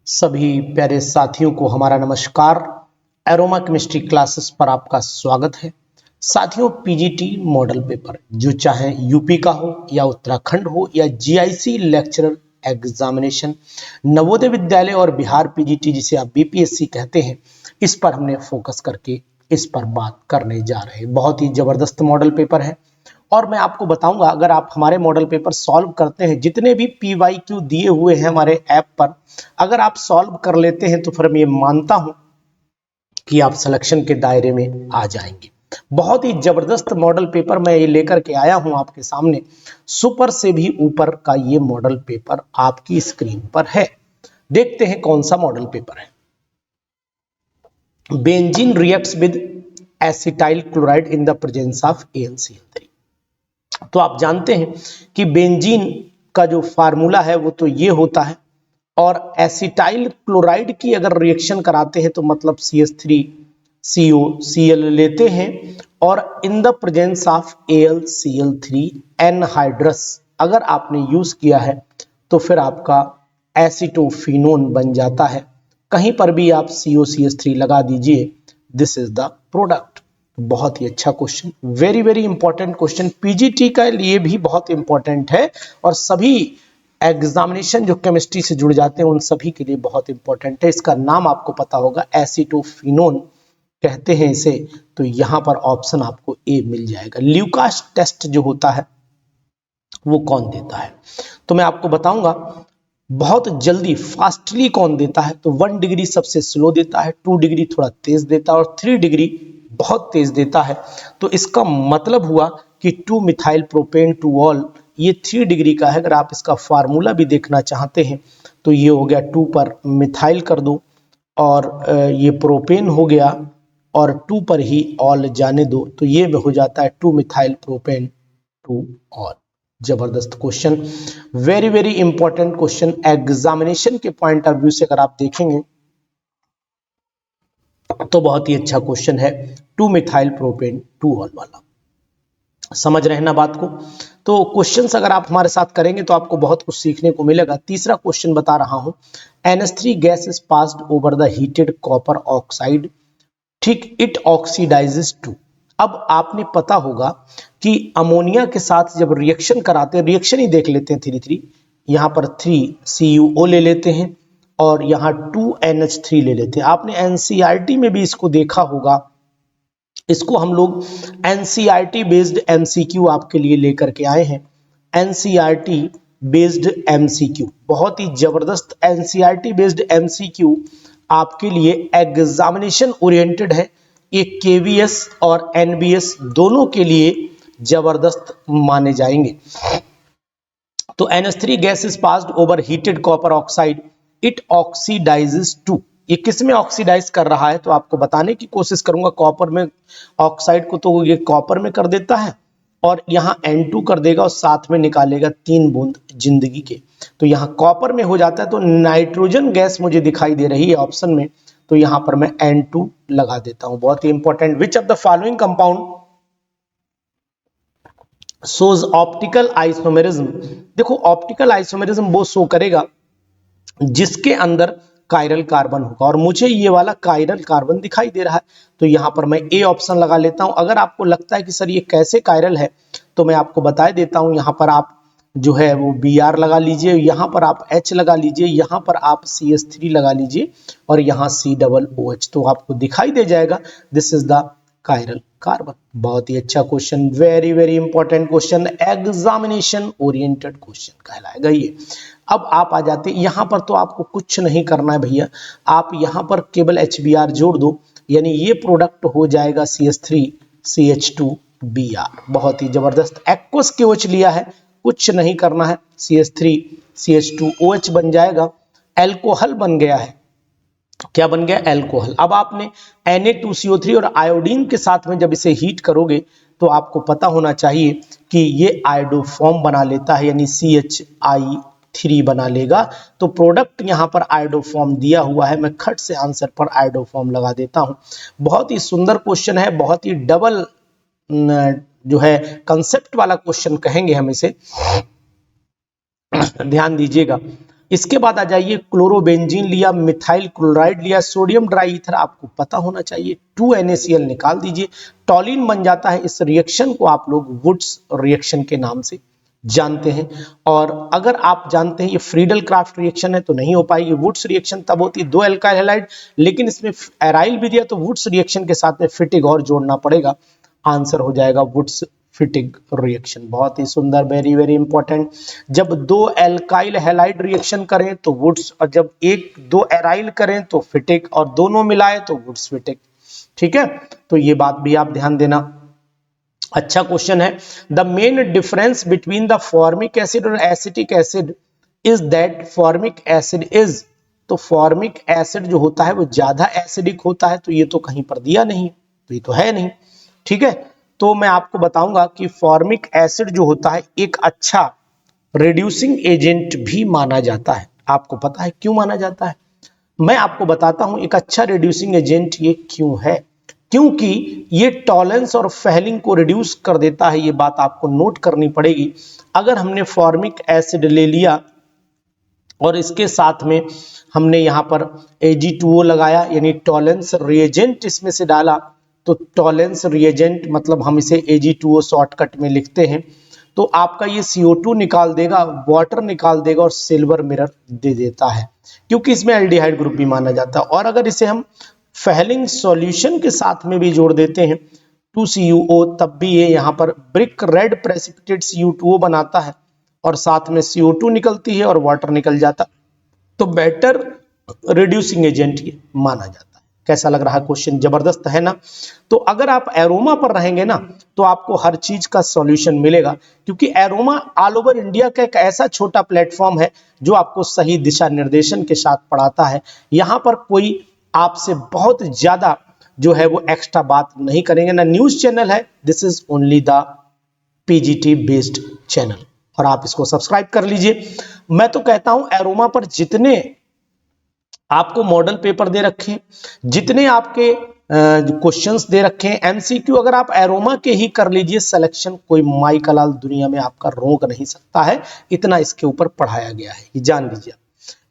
सभी प्यारे साथियों को हमारा नमस्कार। एरोमा केमिस्ट्री क्लासेस पर आपका स्वागत है। साथियों, पीजीटी मॉडल पेपर जो चाहे यूपी का हो या उत्तराखंड हो या GIC lecturer examination, Navodaya Vidyalaya और बिहार पीजीटी जिसे आप बीपीएससी कहते हैं, इस पर हमने फोकस करके इस पर बात करने जा रहे हैं। बहुत ही जबरदस्त मॉडल पेपर है और मैं आपको बताऊंगा, अगर आप हमारे मॉडल पेपर सॉल्व करते हैं, जितने भी पीवाईक्यू दिए हुए हैं हमारे ऐप पर, अगर आप सॉल्व कर लेते हैं तो फिर मैं ये मानता हूं कि आप सिलेक्शन के दायरे में आ जाएंगे। बहुत ही जबरदस्त मॉडल पेपर मैं ये लेकर के आया हूं आपके सामने। सुपर से भी ऊपर का ये मॉडल पेपर आपकी स्क्रीन पर है। देखते हैं कौन सा मॉडल पेपर है। Benzene reacts with acetyl chloride in the presence of AnCl3। तो आप जानते हैं कि बेंजीन का जो फार्मूला है वो तो ये होता है, और एसिटाइल क्लोराइड की अगर रिएक्शन कराते हैं तो मतलब CH3COCl लेते हैं, और in the presence of AlCl3 anhydrous अगर आपने यूज किया है तो फिर आपका एसिटोफिनोन बन जाता है। कहीं पर भी आप COCH3 लगा दीजिए, दिस इज द प्रोडक्ट। बहुत ही अच्छा question, very very important question, PGT के लिए भी बहुत इंपॉर्टेंट है और सभी एग्जामिनेशन जो केमिस्ट्री से जुड़ जाते हैं उन सभी के लिए बहुत इंपॉर्टेंट है। इसका नाम आपको पता होगा, एसिटोफिनोन कहते हैं इसे। तो यहां पर ऑप्शन आपको ए मिल जाएगा। ल्यूकास टेस्ट जो होता है वो कौन देता है, तो मैं आपको बताऊंगा बहुत जल्दी फास्टली कौन देता है। तो 1 डिग्री सबसे स्लो देता है, 2 डिग्री थोड़ा तेज देता है और 3 डिग्री बहुत तेज देता है। तो इसका मतलब हुआ कि 2 मिथाइल प्रोपेन टू ऑल ये 3 डिग्री का है। अगर आप इसका फार्मूला भी देखना चाहते हैं तो ये हो गया 2 पर मिथाइल कर दो और ये प्रोपेन हो गया और 2 पर ही ऑल जाने दो, तो ये हो जाता है 2 मिथाइल प्रोपेन टू ऑल। जबरदस्त question, very very important question examination के पॉइंट ऑफ व्यू से अगर आप देखेंगे तो बहुत ही अच्छा क्वेश्चन है। 2 मिथाइल प्रोपेन टू ऑल वाला, समझ रहे हैं ना बात को। तो क्वेश्चंस अगर आप हमारे साथ करेंगे तो आपको बहुत कुछ सीखने को मिलेगा। तीसरा क्वेश्चन बता रहा हूं, NH3 gas is passed over the heated copper oxide, ठीक, इट ऑक्सीडाइजेस टू। अब आपने पता होगा कि अमोनिया के साथ जब रिएक्शन कराते हैं, रिएक्शन ही देख लेते हैं 3 यहां पर 3CuO ले लेते हैं और यहां 2NH3 ले लेते हैं। आपने एनसीईआरटी में भी इसको देखा होगा। इसको हम लोग एनसीईआरटी बेस्ड MCQ आपके लिए लेकर के आए हैं। एनसीईआरटी बेस्ड MCQ, बहुत ही जबरदस्त एनसीईआरटी बेस्ड MCQ आपके लिए एग्जामिनेशन ओरिएंटेड है। ये KVS और NBS दोनों के लिए जबरदस्त माने जाएंगे। तो NH3 gas is passed over heated copper oxide, it oxidizes to. ये किस में ऑक्सीडाइज कर रहा है, तो आपको बताने की कोशिश करूंगा। कॉपर में ऑक्साइड को तो ये कॉपर में कर देता है और यहाँ N2 कर देगा और साथ में निकालेगा 3 बूंद जिंदगी के। तो यहाँ कॉपर में हो जाता है, तो नाइट्रोजन गैस मुझे दिखाई दे रही है ऑप्शन में, तो यहाँ पर मैं N2 लगा देता हूं। बहुत ही important, which of the following compound shows optical isomerism. देखो, ऑप्टिकल आइसोमेरिज्म वो शो करेगा जिसके अंदर कायरल कार्बन होगा, और मुझे ये वाला कायरल कार्बन दिखाई दे रहा है, तो यहां पर मैं ए ऑप्शन लगा लेता हूं। अगर आपको लगता है कि सर ये कैसे कायरल है, तो मैं आपको बता देता हूं। यहां पर आप जो है वो Br लगा लीजिए, यहां पर आप H लगा लीजिए, यहां पर आप CH3 लगा लीजिए और यहां COOH, तो आपको दिखाई दे जाएगा this is the chiral carbon. बहुत ही अच्छा question, very very important question, examination oriented question कहलाएगा ये। अब आप आ जाते हैं यहां पर, तो आपको कुछ नहीं करना है भैया, आप यहां पर केवल HBr जोड़ दो, यानी ये प्रोडक्ट हो जाएगा CH3CH2Br। बहुत ही जबरदस्त एक्वस KOH लिया है, कुछ नहीं करना है, CH3CH2OH बन जाएगा, एल्कोहल बन गया है। क्या बन गया? एल्कोहल। अब आपने Na2CO3 और आयोडीन के साथ में जब इसे हीट करोगे तो आपको पता होना चाहिए कि ये आयोडोफॉर्म बना लेता है, यानी CHI3 बना लेगा। तो प्रोडक्ट यहां पर आयोडोफॉर्म दिया हुआ है, मैं खट से आंसर पर आयोडोफॉर्म लगा देता हूं। बहुत ही सुंदर क्वेश्चन है, बहुत ही डबल जो है कंसेप्ट वाला क्वेश्चन कहेंगे हम इसे, ध्यान दीजिएगा। इसके बाद आ जाइए, क्लोरोबेंजीन लिया, मिथाइल क्लोराइड लिया, सोडियम ड्राई ईथर आपको पता होना चाहिए, 2NaCl निकाल दीजिए, टॉलिन बन जाता है। इस रिएक्शन को आप लोग वुड्स रिएक्शन के नाम से जानते हैं। और अगर आप जानते हैं ये फ्रीडल क्राफ्ट रिएक्शन है तो नहीं हो पाएगी। वुड्स रिएक्शन तब होती है 2 एल्काइल हैलाइड, लेकिन इसमें एराइल भी दिया तो वुड्स रिएक्शन के साथ में फिटिग और जोड़ना पड़ेगा। आंसर हो जाएगा वुड्स फिटिग रिएक्शन। बहुत ही सुंदर, वेरी वेरी इंपॉर्टेंट। जब 2 एल्काइल हैलाइड रिएक्शन करें तो वुड्स, और जब 1-2 एराइल करें तो फिटिग, और दोनों मिलाए तो वुड्स फिटिग। ठीक है, तो ये बात भी आप ध्यान देना। अच्छा क्वेश्चन है, the main difference between the formic acid और acetic acid is that formic acid is, तो फॉर्मिक एसिड जो होता है वो ज्यादा एसिडिक होता है, तो ये तो कहीं पर दिया नहीं, तो ये तो है नहीं। ठीक है, तो मैं आपको बताऊंगा कि फॉर्मिक एसिड जो होता है एक अच्छा रिड्यूसिंग एजेंट भी माना जाता है। आपको पता है क्यों माना जाता है? मैं आपको बताता हूं एक अच्छा रिड्यूसिंग एजेंट ये क्यों है। क्योंकि ये टॉलेंस और फेलिंग को रिड्यूस कर देता है, ये बात आपको नोट करनी पड़ेगी। अगर हमने फॉर्मिक एसिड ले लिया और इसके साथ में हमने यहाँ पर Ag2O लगाया, यानी टॉलेंस रिएजेंट इसमें से डाला, तो टॉलेंस रिएजेंट मतलब हम इसे Ag2O शॉर्टकट में लिखते हैं, तो आपका ये CO2 निकाल देगा, वाटर निकाल देगा और सिल्वर मिरर दे देता है, क्योंकि इसमें एल्डिहाइड ग्रुप भी माना जाता है। और अगर इसे हम फेलिंग सॉल्यूशन के साथ में भी जोड़ देते हैं 2CuO, तब भी ये यहाँ पर ब्रिक रेड प्रेसिपिटेट Cu2O बनाता है, और साथ में CO2 निकलती है और वाटर निकल जाता, तो बेटर रिड्यूसिंग एजेंट ये माना जाता है। कैसा लग रहा है क्वेश्चन? जबरदस्त है ना? तो अगर आप एरोमा पर रहेंगे ना तो आपको हर चीज का सॉल्यूशन मिलेगा, क्योंकि एरोमा ऑल ओवर इंडिया का एक ऐसा छोटा प्लेटफॉर्म है जो आपको सही दिशा निर्देशन के साथ पढ़ाता है। यहाँ पर कोई आपसे बहुत ज्यादा जो है वो एक्स्ट्रा बात नहीं करेंगे, ना न्यूज चैनल है, this is only the PGT based channel, और आप इसको सब्सक्राइब कर लीजिए। मैं तो कहता हूं एरोमा पर जितने आपको मॉडल पेपर दे रखे हैं, जितने आपके क्वेश्चंस दे रखे हैं MCQ, अगर आप एरोमा के ही कर लीजिए सिलेक्शन, कोई माई कलाल दुनिया में आपका रोक नहीं सकता है, इतना इसके ऊपर पढ़ाया गया है, ये जान लीजिए।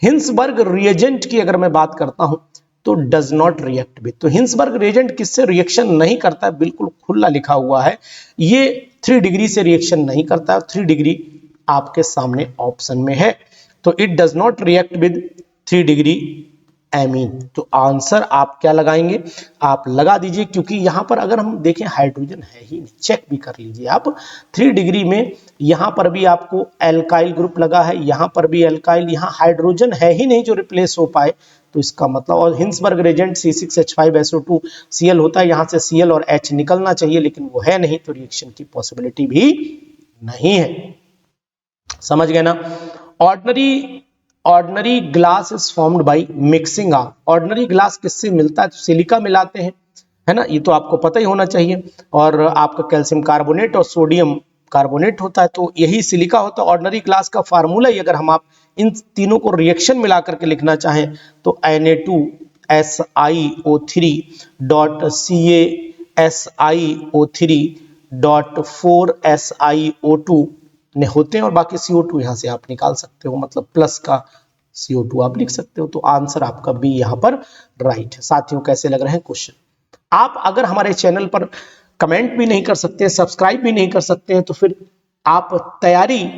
हिंसबर्ग रिएजेंट की अगर मैं बात करता हूं तो डज नॉट रिएक्ट विद, तो हिंसबर्ग रिएजेंट किससे रिएक्शन नहीं करता है? बिल्कुल खुला लिखा हुआ है, ये 3 डिग्री से रिएक्शन नहीं करता है। 3 डिग्री आपके सामने ऑप्शन में है, तो it does not react with 3 degree amine. तो आंसर आप क्या लगाएंगे? आप लगा दीजिए, क्योंकि यहां पर अगर हम देखें हाइड्रोजन है ही नहीं, चेक भी कर लीजिए आप। 3 डिग्री में यहां पर भी आपको एल्काइल ग्रुप लगा है, यहां पर भी एल्काइल, यहां हाइड्रोजन है ही नहीं जो रिप्लेस हो पाए, तो इसका मतलब, और हिंसबर्ग रिएजेंट C6H5SO2 Cl होता है, यहां से Cl और H निकलना चाहिए, लेकिन वो है नहीं, तो रिएक्शन की पॉसिबिलिटी भी नहीं है। समझ गए ना? Ordinary glass is formed by mixing of, ordinary glass किससे मिलता है? तो सिलिका मिलाते हैं, है ना, ये तो आपको पता ही होना चाहिए। और आपका कैल्शियम कार्बोनेट और सोडियम कार्बोनेट होता है, तो यही सिलिका होता है। ऑर्डिनरी ग्लास का फार्मूला ही अगर हम आप इन तीनों को रिएक्शन मिला करके लिखना चाहें तो Na2SiO3.CaSiO3.4SiO2 ने होते हैं, और बाकी CO2 यहां से आप निकाल सकते हो, मतलब प्लस का CO2 आप लिख सकते हो। तो आंसर आपका बी यहां पर राइट है। साथियों, कैसे लग रहे हैं क्वेश्चन? आप अगर हमारे चैनल पर कमेंट भी नहीं कर सकते, सब्सक्राइब भी नहीं कर सकते हैं, तो फिर आप तैयारी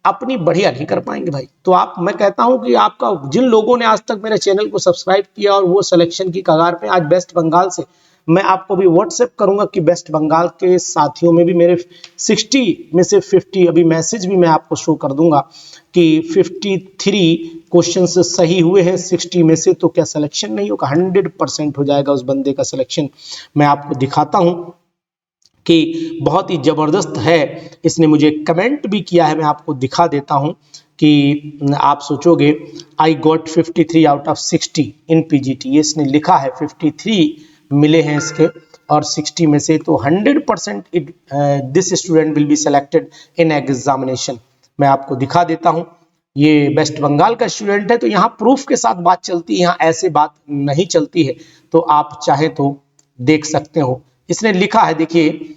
अपनी बढ़िया नहीं कर पाएंगे भाई। तो मैं कहता हूं कि आपका, जिन लोगों ने आज तक मेरे चैनल को सब्सक्राइब किया और वो सिलेक्शन की कगार पे, आज वेस्ट बंगाल से मैं आपको भी व्हाट्सएप करूंगा कि वेस्ट बंगाल के साथियों में भी मेरे 60 में से 50 अभी मैसेज भी मैं आपको शो कर दूंगा कि 53 क्वेश्चन सही हुए हैं 60 में से, तो क्या सिलेक्शन नहीं होगा? 100% हो जाएगा उस बंदे का सिलेक्शन। मैं आपको दिखाता हूं कि बहुत ही जबरदस्त है, इसने मुझे कमेंट भी किया है, मैं आपको दिखा देता हूं कि आप सोचोगे आई got 53 out of 60 in PGT, ये इसने लिखा है 53 मिले हैं इसके और 60 में से, तो 100% this student will be selected in examination. मैं आपको दिखा देता हूं, ये वेस्ट बंगाल का स्टूडेंट है, तो यहाँ प्रूफ के साथ बात चलती है, यहाँ ऐसे बात नहीं चलती है, तो आप चाहे तो देख सकते हो। इसने लिखा है, देखिए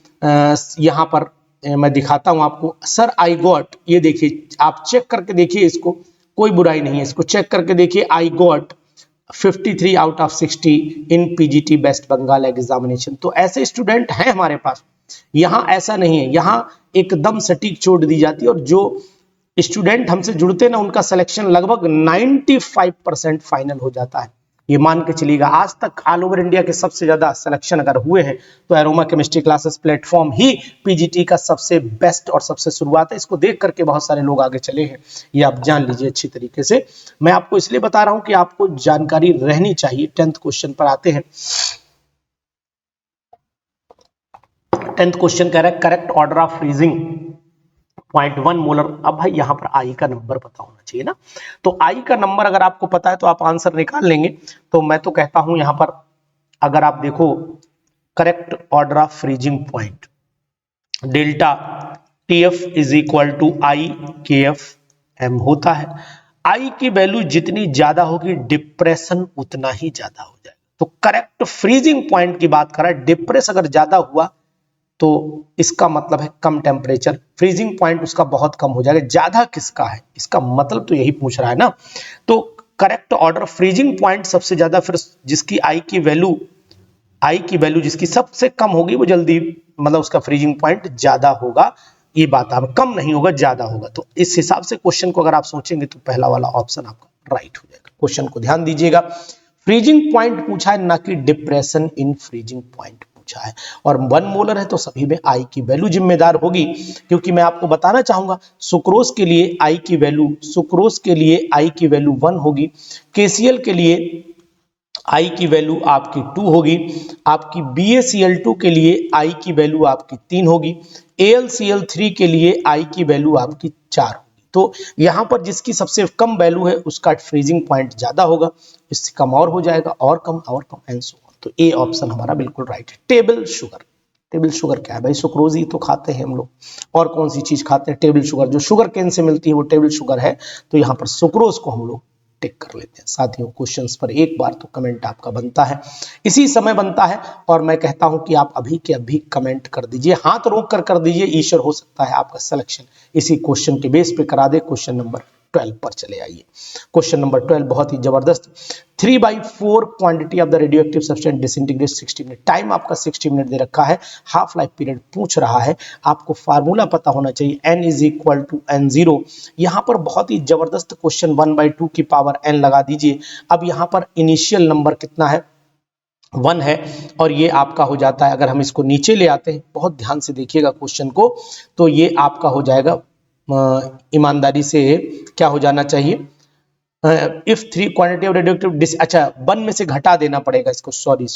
यहाँ पर मैं दिखाता हूं आपको, सर आई गॉट, ये देखिए आप चेक करके देखिए इसको, कोई बुराई नहीं है, इसको चेक करके देखिए। I got 53 out of 60 in PGT West Bengal examination. तो ऐसे स्टूडेंट हैं हमारे पास, यहाँ ऐसा नहीं है, यहाँ एकदम सटीक चोट दी जाती है और जो स्टूडेंट हमसे जुड़ते हैं ना उनका सिलेक्शन लगभग 95% फाइनल हो जाता है। ये मान के चलिएगा आज तक ऑल ओवर इंडिया के सबसे ज्यादा सिलेक्शन अगर हुए हैं तो एरोमा केमिस्ट्री क्लासेस प्लेटफॉर्म ही पीजीटी का सबसे बेस्ट और सबसे शुरुआत है। इसको देख करके बहुत सारे लोग आगे चले हैं, ये आप जान लीजिए अच्छी तरीके से। मैं आपको इसलिए बता रहा हूं कि आपको जानकारी रहनी चाहिए। 10th क्वेश्चन पर आते हैं। 10th क्वेश्चन कह रहा है correct order of freezing 0.1 molar. अब भाई यहां पर आई का नंबर पता होना चाहिए ना, तो आई का नंबर अगर आपको पता है तो आप आंसर निकाल लेंगे। तो मैं तो कहता हूं यहां पर अगर आप देखो correct order of freezing point delta T F is equal to I K F M होता है। आई की वैल्यू जितनी ज्यादा होगी डिप्रेशन उतना ही ज्यादा हो जाएगा। तो करेक्ट फ्रीजिंग पॉइंट की बात कर रहा है, डिप्रेस अगर ज्यादा हुआ तो इसका मतलब है कम टेम्परेचर, फ्रीजिंग पॉइंट उसका बहुत कम हो जाएगा। ज्यादा किसका है, इसका मतलब तो यही पूछ रहा है ना। तो करेक्ट ऑर्डर फ्रीजिंग पॉइंट सबसे ज्यादा, फिर जिसकी आई की वैल्यू जिसकी सबसे कम होगी वो जल्दी, मतलब उसका फ्रीजिंग पॉइंट ज्यादा होगा। ये बात आप, कम नहीं होगा ज्यादा होगा। तो इस हिसाब से क्वेश्चन को अगर आप सोचेंगे तो पहला वाला ऑप्शन आपका राइट हो जाएगा। क्वेश्चन को ध्यान दीजिएगा, फ्रीजिंग पॉइंट पूछा है ना कि डिप्रेशन इन फ्रीजिंग पॉइंट पूछा है। और 1 मोलर है तो सभी में आई की वैल्यू जिम्मेदार होगी, क्योंकि मैं आपको बताना चाहूंगा सुक्रोज के लिए आई की वैल्यू 1 होगी, केसीएल के लिए आई की वैल्यू आपकी 2 होगी, आपकी BaCl2 के लिए आई की वैल्यू आपकी 3 होगी, AlCl3 के लिए आई की वैल्यू आपकी 4 होगी। तो यहां पर जिसकी सबसे कम वैल्यू है उसका फ्रीजिंग पॉइंट ज्यादा होगा, इससे कम और हो जाएगा, और कम एंड सो ऑन। तो ए ऑप्शन हमारा बिल्कुल राइट है। टेबल शुगर क्या है भाई, सुक्रोज ही तो खाते हैं हम लोग, और कौन सी चीज खाते हैं। टेबल शुगर जो शुगर केन से मिलती है वो टेबल शुगर है। तो यहाँ पर सुक्रोज को हम लोग टिक कर लेते हैं। साथियों क्वेश्चंस पर एक बार तो कमेंट आपका बनता है, इसी समय बनता है, और मैं कहता हूं कि आप अभी के अभी कमेंट कर दीजिए, हाथ रोक कर दीजिए। ईश्वर हो सकता है आपका सिलेक्शन इसी क्वेश्चन के बेस पे करा दे। क्वेश्चन नंबर 12 पर चले आइए। क्वेश्चन नंबर 12 बहुत ही जबरदस्त। 3/4 quantity of the radioactive substance disintegrate 60 minute. Time आपका 60 मिनट दे रखा है, हाफ लाइफ पीरियड पूछ रहा है, आपको फार्मूला पता होना चाहिए n is equal to n0। यहां पर बहुत ही जबरदस्त क्वेश्चन 1/2 की पावर n लगा दीजिए। अब यहां पर इनिशियल नंबर कितना है, 1 है, और ये आपका हो जाता है, अगर हम इसको नीचे ले आते हैं, बहुत ध्यान से देखिएगा क्वेश्चन को, तो ये आपका हो जाएगा, ईमानदारी से क्या हो जाना चाहिए, इफ 3 क्वांटिटी ऑफ रेडियोएक्टिव, अच्छा 1 में से घटा देना पड़ेगा इसको, सॉरी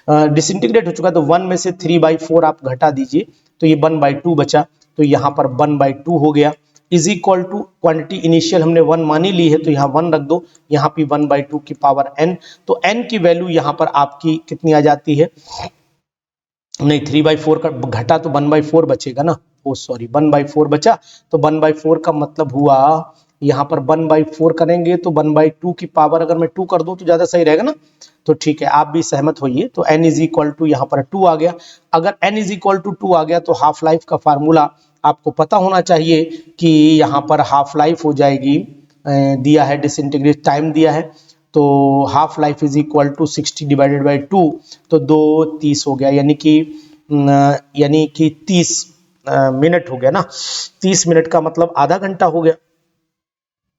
डिसइंटीग्रेट हो चुका है, तो 1 में से 3/4 आप घटा दीजिए, तो ये 1/2 बचा, तो यहाँ पर 1/2 हो गया, is equal to quantity initial हमने 1 मानी ली है, तो यहाँ 1 रख दो, यहाँ पे 1/2 की पावर n, तो n की वैल्यू यहाँ पर आपकी कितनी आ जाती है, नहीं 3/4 का घटा तो 1/4 बचेगा ना, ओ सॉरी 1/4 बचा, तो 1/4 का मतलब हुआ यहाँ पर 1/4 करेंगे तो 1/2 की पावर अगर मैं 2 कर दूं तो ज्यादा सही रहेगा ना। तो ठीक है, आप भी सहमत होइए। तो n इज इक्वल टू यहाँ पर 2 आ गया। अगर n इज इक्वल टू 2 आ गया तो हाफ लाइफ का फार्मूला आपको पता होना चाहिए कि यहाँ पर हाफ लाइफ हो जाएगी, दिया है डिसइंटीग्रेट टाइम दिया है, तो half life is equal to 60 divided by 2, तो 2 30 हो गया, यानी कि 30 मिनट हो गया ना। 30 मिनट का मतलब आधा घंटा हो गया,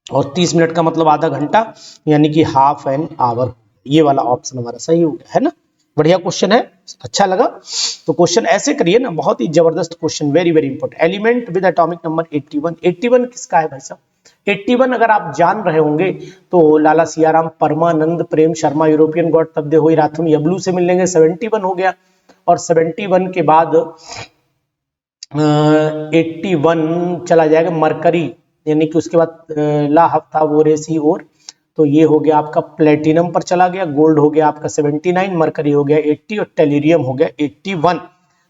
और 30 मिनट का मतलब आधा घंटा, यानी कि हाफ एन आवर। ये वाला ऑप्शन हमारा सही हो गया है ना। बढ़िया क्वेश्चन है, अच्छा लगा तो क्वेश्चन ऐसे करिए ना, बहुत ही जबरदस्त question, very very important. Element with atomic number 81। 81 किसका है भाई साहब? 81 अगर आप जान रहे होंगे तो लाला सियाराम, परमानंद, प्रेम शर्मा, यूरोपियन गॉड तब्दे हुई राथुम यबलू से मिल लेंगे। 71 हो गया, और 71 के बाद 81 चला जाएगा मरकरी, यानी कि उसके बाद ला हफ्ता वो रेसी, और तो ये हो गया आपका प्लेटिनम पर चला गया, गोल्ड हो गया आपका 79, मरकरी हो गया 80, और टेलीरियम हो गया 81।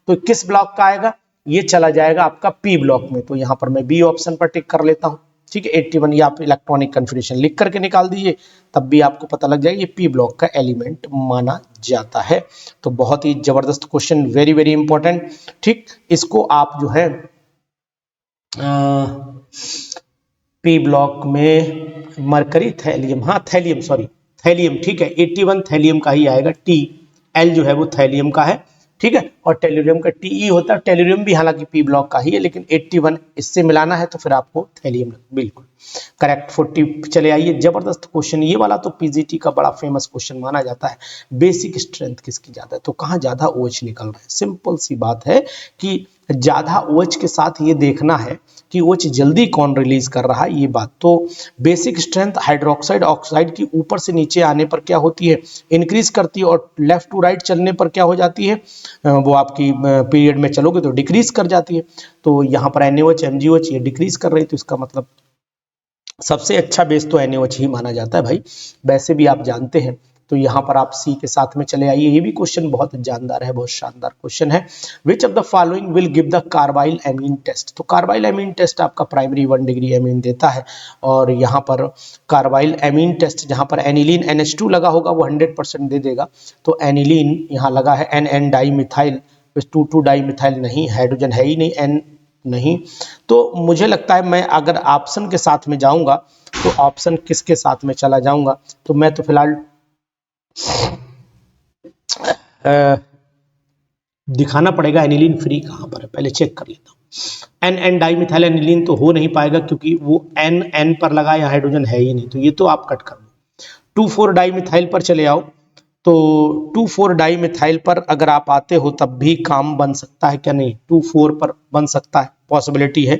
तो किस ब्लॉक का आएगा? ये चला जाएगा आपका पी ब्लॉक में। तो यहाँ पर मैं बी ऑप्शन पर टिक कर लेता हूँ, ठीक है। 81 ये आप इलेक्ट्रॉनिक कन्फिग्रेशन लिख करके निकाल दीजिए, तब भी आपको पता लग जाएगा ये पी ब्लॉक का एलिमेंट माना जाता है। तो बहुत ही जबरदस्त क्वेश्चन, वेरी वेरी इंपॉर्टेंट, ठीक। इसको आप जो है पी ब्लॉक में मरकरी थैलियम, हाँ थैलियम, सॉरी थैलियम, ठीक है 81 थैलियम का ही आएगा, टी एल जो है वो थैलियम का है, ठीक है, और टेल्यूरियम का टी होता है, टेल्यूरियम भी हालांकि पी ब्लॉक का ही है, लेकिन 81 इससे मिलाना है तो फिर आपको थैलियम, बिल्कुल करेक्ट। 40 चले आइए, जबरदस्त क्वेश्चन ये वाला, तो पीजीटी का बड़ा फेमस क्वेश्चन माना जाता है। बेसिक स्ट्रेंथ किसकी ज्यादा है, तो कहाँ ज्यादा ओएच निकल रहा है, सिंपल सी बात है कि ज्यादा ओएच के साथ ये देखना है कि ओएच जल्दी कौन रिलीज कर रहा है, ये बात। तो बेसिक स्ट्रेंथ हाइड्रोक्साइड ऑक्साइड की ऊपर से नीचे आने पर क्या होती है, इंक्रीज करती है, और लेफ्ट टू राइट चलने पर क्या हो जाती है, वो आपकी पीरियड में चलोगे तो डिक्रीज कर जाती है। तो यहाँ पर NaOH MgOH ये डिक्रीज कर रही है, तो इसका मतलब सबसे अच्छा बेस तो NaOH ही माना जाता है भाई, वैसे भी आप जानते हैं। तो यहाँ पर आप सी के साथ में चले आइए, ये भी क्वेश्चन बहुत जानदार है, बहुत शानदार क्वेश्चन है। Which of the following will give the carbylamine test, तो कार्बाइल एमीन टेस्ट आपका प्राइमरी 1 डिग्री एमीन देता है, और यहाँ पर कार्बाइल एमीन टेस्ट जहाँ पर एनिलीन NH2 लगा होगा वो 100% दे देगा। तो एनिलीन यहाँ लगा है NN di methyl, 2,2 di methyl नहीं, हाइड्रोजन है ही नहीं, N नहीं, तो मुझे लगता है मैं अगर ऑप्शन के साथ में जाऊंगा तो ऑप्शन किसके साथ में चला जाऊंगा, तो मैं तो फिलहाल दिखाना पड़ेगा एनिलीन फ्री कहां पर है, पहले चेक कर लेता हूं। NN डाई मिथाइल एनिलीन तो हो नहीं पाएगा क्योंकि वो N पर लगा या हाइड्रोजन है ही नहीं, तो ये तो आप कट कर दो। 2,4 डाई मिथाइल पर चले आओ, तो 2,4 डाई मिथाइल पर अगर आप आते हो तब भी काम बन सकता है क्या, नहीं 2,4 पर बन सकता है, पॉसिबिलिटी है,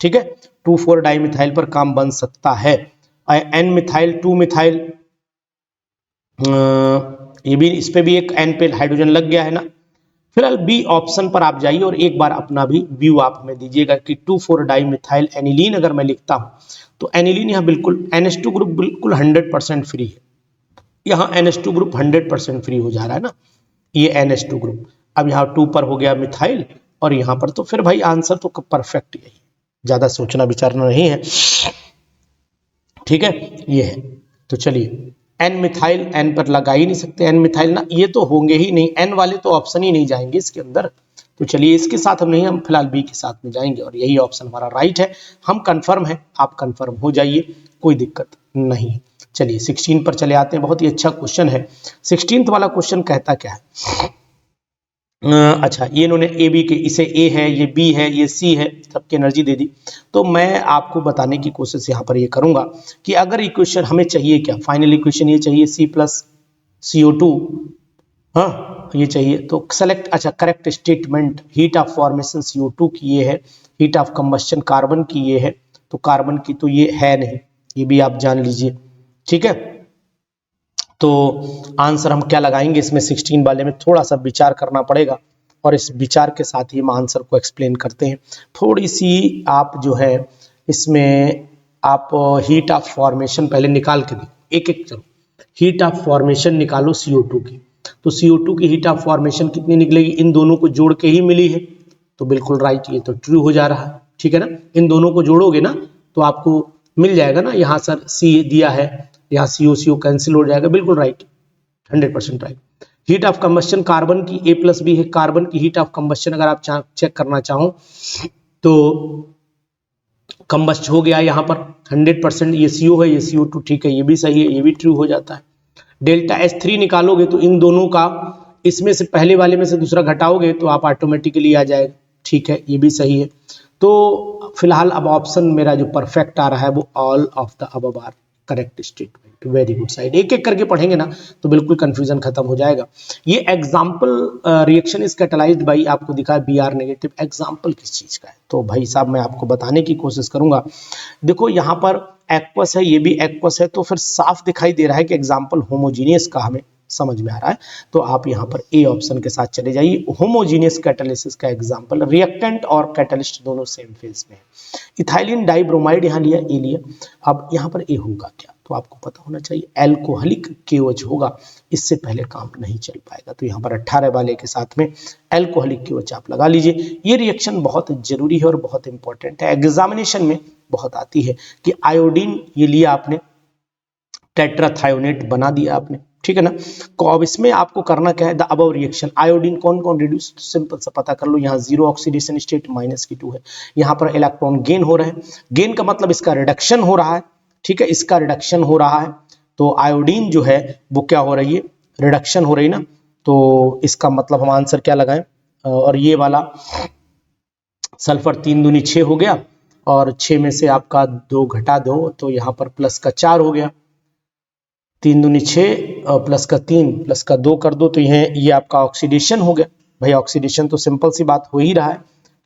ठीक है 2,4 डाई मिथाइल पर काम बन सकता है। N मिथाइल 2 मिथाइल, ये भी, इस पे भी एक N पे हाइड्रोजन लग गया है ना। फिलहाल बी ऑप्शन पर आप जाइए और एक बार अपना भी व्यू आप में दीजिएगा कि 2,4 डाई मिथाइल एनिलीन अगर मैं लिखता हूं तो एनिलीन यहाँ बिल्कुल NH2 ग्रुप बिल्कुल 100% फ्री है, यहाँ NH2 ग्रुप 100% फ्री हो जा रहा है ना, ये NH2 ग्रुप, अब यहाँ 2 पर हो गया मिथाइल और यहाँ पर, तो फिर भाई आंसर तो परफेक्ट यही, ज्यादा सोचना विचारना नहीं है, ठीक है ये है। तो चलिए N मिथाइल N पर लगा ही नहीं सकते, N मिथाइल ना, ये तो होंगे ही नहीं, N वाले तो ऑप्शन ही नहीं जाएंगे इसके अंदर, तो चलिए इसके साथ हम नहीं, हम फिलहाल बी के साथ में जाएंगे और यही ऑप्शन हमारा राइट है, हम कंफर्म है, आप कंफर्म हो जाइए, कोई दिक्कत नहीं है। चलिए 16 पर चले आते हैं, बहुत ही अच्छा क्वेश्चन है। 16th वाला क्वेश्चन कहता क्या है, अच्छा ये इन्होंने ए बी के, इसे ए है, ये बी है, ये सी है, सबकी एनर्जी दे दी। तो मैं आपको बताने की कोशिश यहाँ पर ये करूंगा कि अगर इक्वेशन हमें चाहिए क्या, फाइनल इक्वेशन ये चाहिए C प्लस CO2, हाँ ये चाहिए, तो सेलेक्ट, अच्छा correct statement, heat of formation CO2 की ये है, हीट ऑफ कंबस्शन कार्बन की ये है, तो कार्बन की तो ये है नहीं, ये भी आप जान लीजिए, ठीक है। तो आंसर हम क्या लगाएंगे इसमें, 16 वाले में थोड़ा सा विचार करना पड़ेगा और इस विचार के साथ ही हम आंसर को एक्सप्लेन करते हैं। थोड़ी सी आप जो है इसमें आप हीट ऑफ फॉर्मेशन पहले निकाल के देखो, एक एक चलो, हीट ऑफ फॉर्मेशन निकालो CO2 की, तो CO2 की हीट ऑफ फॉर्मेशन कितनी निकलेगी, इन दोनों को जोड़ के ही मिली है, तो बिल्कुल राइट, ये तो ट्रू हो जा रहा है, ठीक है ना, इन दोनों को जोड़ोगे ना तो आपको मिल जाएगा ना, यहाँ सर C दिया है, यहाँ CO कैंसिल हो जाएगा, बिल्कुल right, 100% right. Heat of combustion carbon की A प्लस बी है, कार्बन की हीट ऑफ कंबस्शन अगर आप चेक करना चाहो तो कंबस्ट हो गया यहाँ पर 100%, ये CO है, ये CO2, ठीक है, ये भी सही है, ये भी ट्रू हो जाता है। डेल्टा S3 निकालोगे तो इन दोनों का, इसमें से पहले वाले में से दूसरा घटाओगे तो आप ऑटोमेटिकली आ जाएगा, ठीक है, ये भी सही है। तो फिलहाल अब ऑप्शन मेरा जो परफेक्ट आ रहा है वो all of the above are correct statement, very good side, एक एक करके पढ़ेंगे ना तो बिल्कुल कंफ्यूजन खत्म हो जाएगा। ये example reaction is catalysed by, आपको दिखा है Br नेगेटिव, एग्जाम्पल किस चीज का है, तो भाई साहब मैं आपको बताने की कोशिश करूंगा। देखो यहाँ पर एक्वस है, ये भी एक्वस है, तो फिर साफ दिखाई दे रहा है कि एग्जाम्पल होमोजीनियस का हमें समझ में आ रहा है, तो आप यहाँ पर ए ऑप्शन के साथ चले जाइए, होमोजीनियस कैटालिसिस का एग्जांपल, रिएक्टेंट और कैटलिस्ट दोनों सेम फेज में है। इथाइलिन डाइब्रोमाइड यहाँ लिया, ए लिया, अब यहाँ पर ए होगा क्या, तो आपको पता होना चाहिए एल्कोहलिक KOH होगा, इससे पहले काम नहीं चल पाएगा, तो यहाँ पर 18 वाले के साथ में एल्कोहलिक KOH आप लगा लीजिए। ये रिएक्शन बहुत जरूरी है और बहुत इंपॉर्टेंट है, एग्जामिनेशन में बहुत आती है कि आयोडीन ये लिया आपने, टेट्राथायोनेट बना दिया आपने, ठीक है ना। तो अब इसमें आपको करना क्या है, द अबव रिएक्शन आयोडीन कौन कौन रिड्यूस, सिंपल सा पता कर लो। यहाँ जीरो ऑक्सीडेशन स्टेट -2 है, यहाँ पर इलेक्ट्रॉन गेन हो रहा है, गेन का मतलब इसका रिडक्शन हो रहा है, ठीक है, इसका रिडक्शन हो रहा है। तो आयोडीन जो है वो क्या हो रही है, रिडक्शन हो रही ना, तो इसका मतलब हम आंसर क्या लगाएं, और ये वाला सल्फर 3 दूनी 6 हो गया, और 6 में से आपका 2 घटा दो तो यहाँ पर प्लस का 4 हो गया, 3 दूनी 6 और प्लस का 3 प्लस का 2 कर दो तो ये आपका ऑक्सीडेशन हो गया। भाई ऑक्सीडेशन तो सिंपल सी बात हो ही रहा है,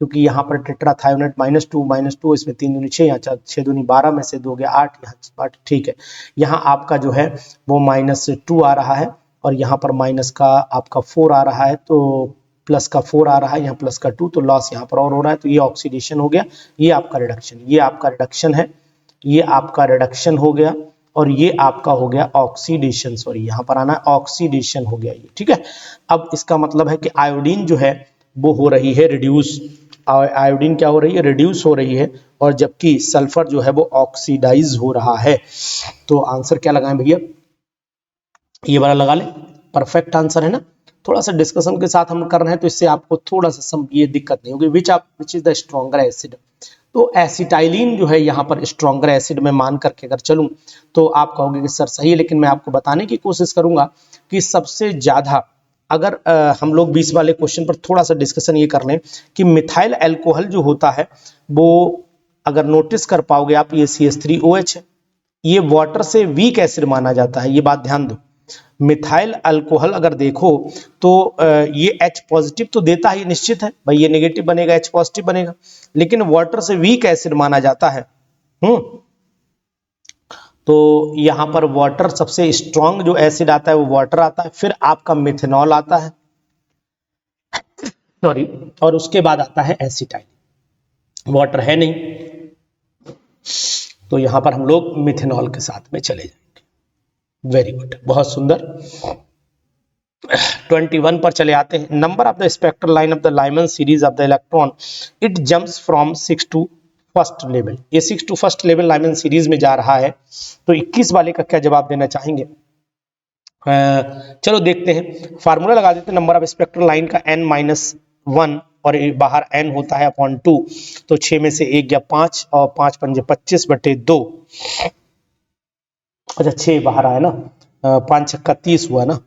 क्योंकि यहाँ पर टेट्राथायोनेट -2 इसमें 3 दूनी 6, यहाँ 6 दूनी 12 में से 2 गया 8, यहाँ 8, ठीक है। यहाँ आपका जो है वो -2 आ रहा है, और यहाँ पर माइनस का आपका 4 आ रहा है, तो प्लस का 4 आ रहा है, यहाँ प्लस का 2, तो लॉस यहाँ पर और हो रहा है, तो ये ऑक्सीडेशन हो गया, ये आपका रिडक्शन, ये आपका रिडक्शन है, ये आपका रिडक्शन हो गया, और ये आपका हो गया ऑक्सीडेशन, सॉरी यहाँ पर आना है ऑक्सीडेशन हो गया ये, ठीक है। अब इसका मतलब है कि आयोडीन जो है वो हो रही है रिड्यूस, आयोडीन क्या हो रही है, रिड्यूस हो रही है, और जबकि सल्फर जो है वो ऑक्सीडाइज हो रहा है। तो आंसर क्या लगाएं भैया, ये वाला लगा ले, परफेक्ट आंसर है ना। थोड़ा सा डिस्कशन के साथ हम कर रहे हैं, तो इससे आपको थोड़ा सा ये दिक्कत नहीं होगी। Which is the stronger acid, तो एसिटाइलिन जो है यहाँ पर स्ट्रॉन्गर एसिड में मान करके अगर चलूं तो आप कहोगे कि सर सही है, लेकिन मैं आपको बताने की कोशिश करूंगा कि सबसे ज्यादा अगर हम लोग 20 वाले क्वेश्चन पर थोड़ा सा डिस्कशन ये कर लें कि मिथाइल अल्कोहल जो होता है वो अगर नोटिस कर पाओगे आप, ये CH3OH है, ये वाटर से वीक एसिड माना जाता है, ये बात ध्यान दो। मिथाइल अल्कोहल अगर देखो तो ये H पॉजिटिव तो देता ही निश्चित है भाई, ये नेगेटिव बनेगा, H पॉजिटिव बनेगा, लेकिन वाटर से वीक एसिड माना जाता है। तो यहां पर वाटर सबसे स्ट्रॉन्ग जो एसिड आता है वो वाटर आता है, फिर आपका मिथेनॉल आता है, सॉरी, और उसके बाद आता है एसिटाइल, वाटर है नहीं, तो यहां पर हम लोग मिथेनॉल के साथ में चले जाएंगे। वेरी गुड, बहुत सुंदर। 21 पर चले आते हैं। Number of the spectral line of the Lyman series of the electron, it jumps from 6 to first level, ये 6 to first level Lyman series में जा रहा है, तो 21 वाले का क्या जवाब देना चाहेंगे? चलो देखते हैं, फार्मूला लगा देते हैं। नंबर ऑफ स्पेक्ट्रल लाइन का n-1 और बाहर n होता है अपॉन 2, तो 6 में से 1 गया 5, और 5 पंजे 25/2, अच्छा 6 बाहर आया ना, 5 छक्का 30 हुआ ना,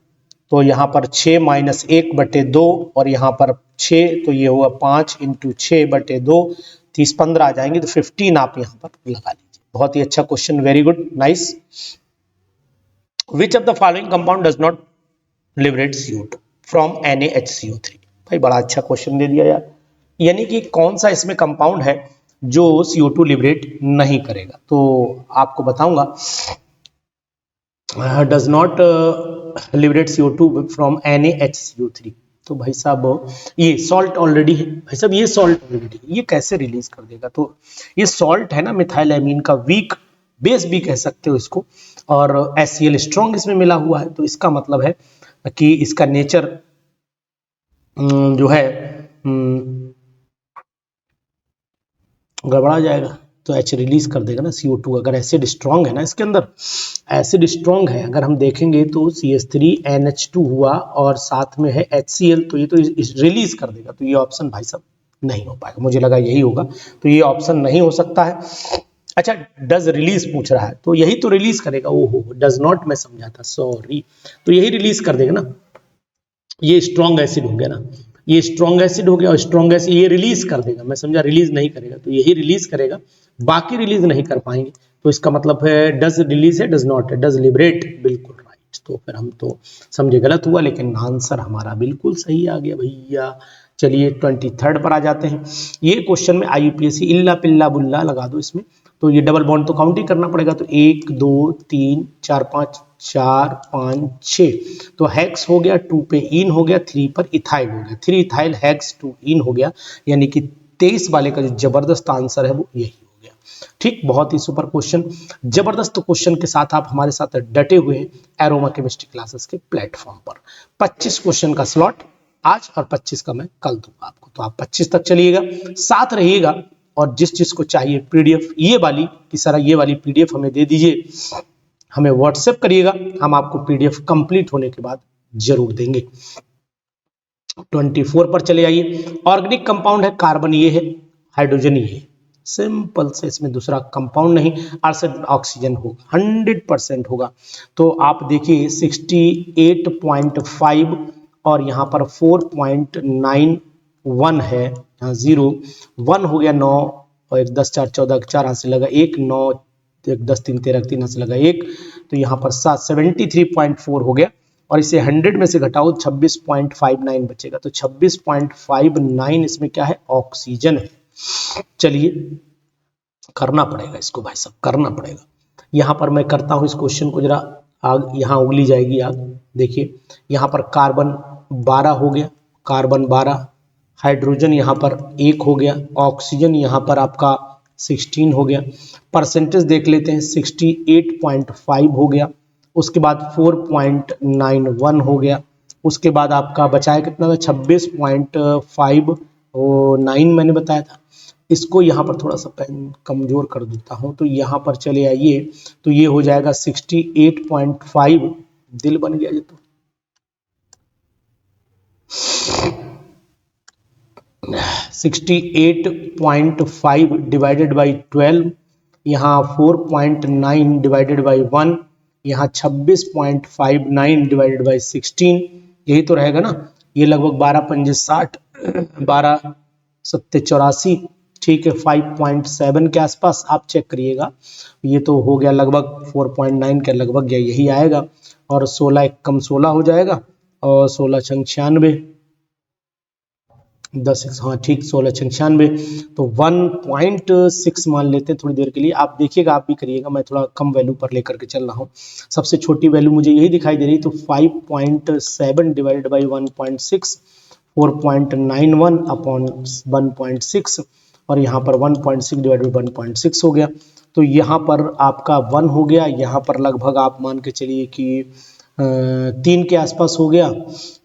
तो यहाँ पर 6 - 1/2 और यहाँ पर 6, तो ये हुआ 5 × 6/2, 30 15 आ जाएंगे, तो 15 आप यहाँ पर लगा लीजिए। बहुत ही अच्छा question, very good, nice. Which of the following compound does not liberate CO2 from NaHCO3? भाई बड़ा अच्छा क्वेश्चन दे दिया यार, यानी कि कौन सा इसमें कंपाउंड है जो CO2 लिबरेट नहीं करेगा, तो आपको बताऊंगा, does not liberate CO2 from NaHCO3, तो भाई साहब ये सॉल्ट ऑलरेडी है, भाई साहब ये सॉल्ट ऑलरेडी है, ये कैसे रिलीज कर देगा? तो ये सॉल्ट है ना, मिथाइल एमीन का वीक बेस भी कह सकते हो इसको, और HCl स्ट्रॉन्ग इसमें मिला हुआ है, तो इसका मतलब है कि इसका नेचर जो है गड़बड़ा जाएगा, तो H रिलीज कर देगा ना CO2। अगर एसिड स्ट्रॉन्ग है ना, इसके अंदर एसिड स्ट्रॉन्ग है, अगर हम देखेंगे तो CH3NH2 हुआ और साथ में है HCl, तो ये तो रिलीज कर देगा, तो ये ऑप्शन भाई साहब नहीं हो पाएगा, मुझे लगा यही होगा, तो ये ऑप्शन नहीं हो सकता है। अच्छा, डज रिलीज पूछ रहा है, तो यही तो रिलीज करेगा, ओहो डज नॉट मैं समझा था, सॉरी, तो यही रिलीज कर देगा ना, ये स्ट्रॉन्ग एसिड हो गया ना, ये स्ट्रॉन्ग एसिड हो गया, और स्ट्रॉन्ग एसिड ये रिलीज कर देगा, मैं समझा रिलीज नहीं करेगा, तो यही रिलीज करेगा, बाकी रिलीज नहीं कर पाएंगे, तो इसका मतलब है डज रिलीज है, डज नॉट है, डज लिबरेट, बिल्कुल राइट। तो फिर हम तो समझे गलत हुआ, लेकिन आंसर हमारा बिल्कुल सही आ गया भैया। चलिए 23 पर आ जाते हैं। ये क्वेश्चन में IUPAC इल्ला पिल्ला बुल्ला लगा दो इसमें, तो ये डबल बॉन्ड तो काउंट ही करना पड़ेगा, तो 1 2 3 4 5 4 5 6, तो हेक्स हो गया, 2 पे इन हो गया, 3 पर इथाइल हो गया, 3 इथाइल हेक्स 2 इन हो गया, यानी कि 23 वाले का जो जबरदस्त आंसर है वो यही हो गया। ठीक, बहुत ही सुपर क्वेश्चन, जबरदस्त क्वेश्चन के साथ आप हमारे साथ डटे हुए हैं एरोमा केमिस्ट्री क्लासेस के प्लेटफॉर्म पर। 25 क्वेश्चन का स्लॉट आज और 25 का मैं कल दूंगा आपको, तो आप 25 तक चलिएगा, साथ रहिएगा, और जिस चीज को चाहिए PDF ये वाली कि सर ये वाली PDF हमें दे दीजिए, हमें व्हाट्सएप करिएगा, हम आपको पीडीएफ कंप्लीट होने के बाद जरूर देंगे। 24 पर चले आइए। ऑर्गेनिक कंपाउंड है, कार्बन ये है, हाइड्रोजन ये है, सिंपल से, इसमें दूसरा कंपाउंड नहीं, आर्सेन ऑक्सीजन होगा, 100% होगा। तो आप देखिए 68.5 और यहाँ पर 4.91 है, यहाँ 0 1 हो गया, 9 और 1 10 4 14 4 हाथ से लगा 1, 9 1 10 3 13 3 हाथ से लगा 1, तो यहाँ पर 73.4 हो गया। और इसे 100 में से घटाओ 26.59 बचेगा, तो 26.59 इसमें क्या है, ऑक्सीजन है। चलिए करना पड़ेगा इसको भाई साहब, करना पड़ेगा। यहाँ पर मैं करता हूँ इस क्वेश्चन को, जरा आग यहाँ उगली जाएगी आग। देखिए यहाँ पर कार्बन 12 हो गया, कार्बन 12, हाइड्रोजन यहाँ पर 1 हो गया, ऑक्सीजन यहाँ पर आपका 16 हो गया। परसेंटेज देख लेते हैं, 68.5 हो गया, उसके बाद 4.91 हो गया, उसके बाद आपका बचाया कितना था, 26.59 मैंने बताया था। इसको यहाँ पर थोड़ा सा पेन कमजोर कर देता हूँ, तो यहाँ पर चले आइए, तो ये हो जाएगा 68.5, दिल बन गया ये तो, 68.5 डिवाइडेड बाई 12, यहाँ 4.9 डिवाइडेड बाई 1, यहाँ 26.59 डिवाइडेड बाई 16, यही तो रहेगा ना। ये लगभग 12 पंजे 60, 12 सत्ते 84, ठीक है, 5.7 के आसपास आप चेक करिएगा। ये तो हो गया लगभग 4.9 के लगभग यही आएगा, और 16 एक कम 16 हो जाएगा, और 16 छंग 96, 10 हाँ ठीक, 16 छंग 96, तो 1.6 मान लेते हैं थोड़ी देर के लिए। आप देखिएगा, आप भी करिएगा, मैं थोड़ा कम वैल्यू पर लेकर के चल रहा हूँ। सबसे छोटी वैल्यू मुझे यही दिखाई दे रही, तो 5.7 डिवाइडेड बाई 1.6, 4.91 अपॉन 1.6, और यहाँ पर 1.6 डिवाइडेड बाई 1.6 हो गया, तो यहाँ पर आपका 1 हो गया, यहाँ पर लगभग आप मान के चलिए कि 3 के आसपास हो गया,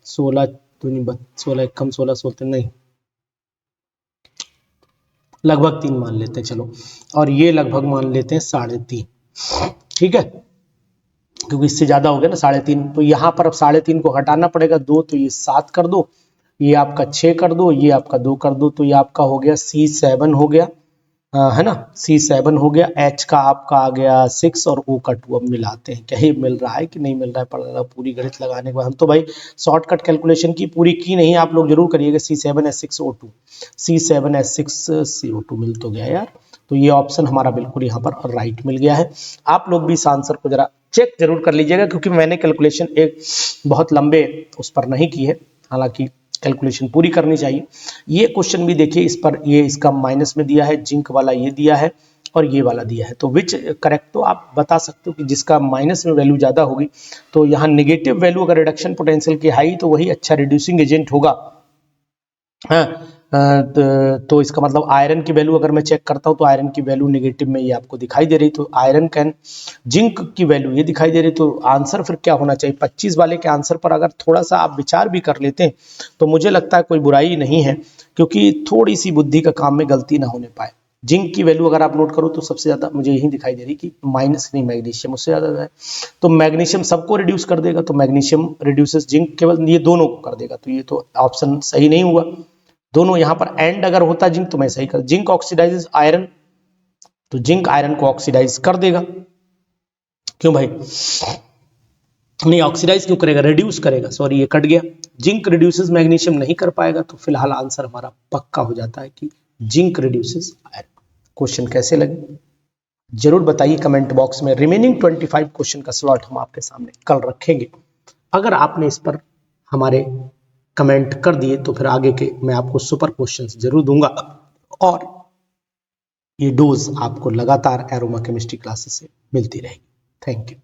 16 तो नहीं, 16 कम 16 16 नहीं, लगभग 3 मान लेते हैं चलो, और ये लगभग मान लेते हैं 3.5, ठीक है, क्योंकि इससे ज्यादा हो गया ना 3.5, तो यहाँ पर अब 3.5 को हटाना पड़ेगा 2, तो ये 7 कर दो, ये आपका 6 कर दो, ये आपका 2 कर दो, तो ये आपका हो गया C7 हो गया, है ना, C7 हो गया। H का आपका आ गया 6 और O का 2। अब मिलाते हैं, क्या ही मिल रहा है कि नहीं मिल रहा है, पढ़ रहा पूरी गणित लगाने के बाद। हम तो भाई शॉर्टकट कैलकुलेशन की पूरी की नहीं, आप लोग जरूर करिएगा। C7H6O2, C7H6CO2 मिल तो गया यार, तो ये ऑप्शन हमारा बिल्कुल यहाँ पर राइट मिल गया है। आप लोग भी इस आंसर को जरा चेक जरूर कर लीजिएगा, क्योंकि मैंने कैलकुलेशन एक बहुत लंबे उस पर नहीं की है, हालांकि कैलकुलेशन पूरी करनी चाहिए। ये क्वेश्चन भी देखिए, इस पर ये इसका माइनस में दिया है, जिंक वाला ये दिया है और ये वाला दिया है, तो विच करेक्ट, तो आप बता सकते हो कि जिसका माइनस में वैल्यू ज्यादा होगी, तो यहाँ नेगेटिव वैल्यू अगर रिडक्शन पोटेंशियल की हाई, तो वही अच्छा रिड्यूसिंग एजेंट होगा। हाँ, तो इसका मतलब आयरन की वैल्यू अगर मैं चेक करता हूं, तो आयरन की वैल्यू नेगेटिव में ये आपको दिखाई दे रही, तो आयरन कैन, जिंक की वैल्यू ये दिखाई दे रही, तो आंसर फिर क्या होना चाहिए। 25 वाले के आंसर पर अगर थोड़ा सा आप विचार भी कर लेते हैं, तो मुझे लगता है कोई बुराई नहीं है, क्योंकि थोड़ी सी बुद्धि का काम में गलती ना होने पाए। जिंक की वैल्यू अगर आप नोट करो, तो सबसे ज्यादा मुझे यही दिखाई दे रही कि माइनस नहीं, मैग्नीशियम उससे ज्यादा है, तो मैग्नीशियम सबको रिड्यूस कर देगा, तो मैग्नीशियम रिड्यूसेस जिंक, केवल ये दोनों को कर देगा, तो ये तो ऑप्शन सही नहीं हुआ। दोनों यहाँ पर एंड अगर होता जिंक, तो मैं सही कर, जिंक ऑक्सीडाइजेस आयरन, तो जिंक आयरन को ऑक्सीडाइज कर देगा, क्यों भाई, नहीं ऑक्सीडाइज क्यों करेगा, रिड्यूस करेगा, सॉरी ये कट गया, जिंक रिड्यूसेस मैग्नीशियम नहीं कर पाएगा, तो फिलहाल आंसर हमारा पक्का हो जाता है कि जिंक रिड्यूसेस आयरन। क्वेश्चन कैसे लगे जरूर बताइए कमेंट बॉक्स में। रिमेनिंग 25 क्वेश्चन का स्लॉट हम आपके सामने कल रखेंगे। अगर आपने इस पर हमारे कमेंट कर दिए, तो फिर आगे के मैं आपको सुपर क्वेश्चंस जरूर दूंगा, और ये डोज आपको लगातार एरोमा केमिस्ट्री क्लासेस से मिलती रहेगी। Thank you.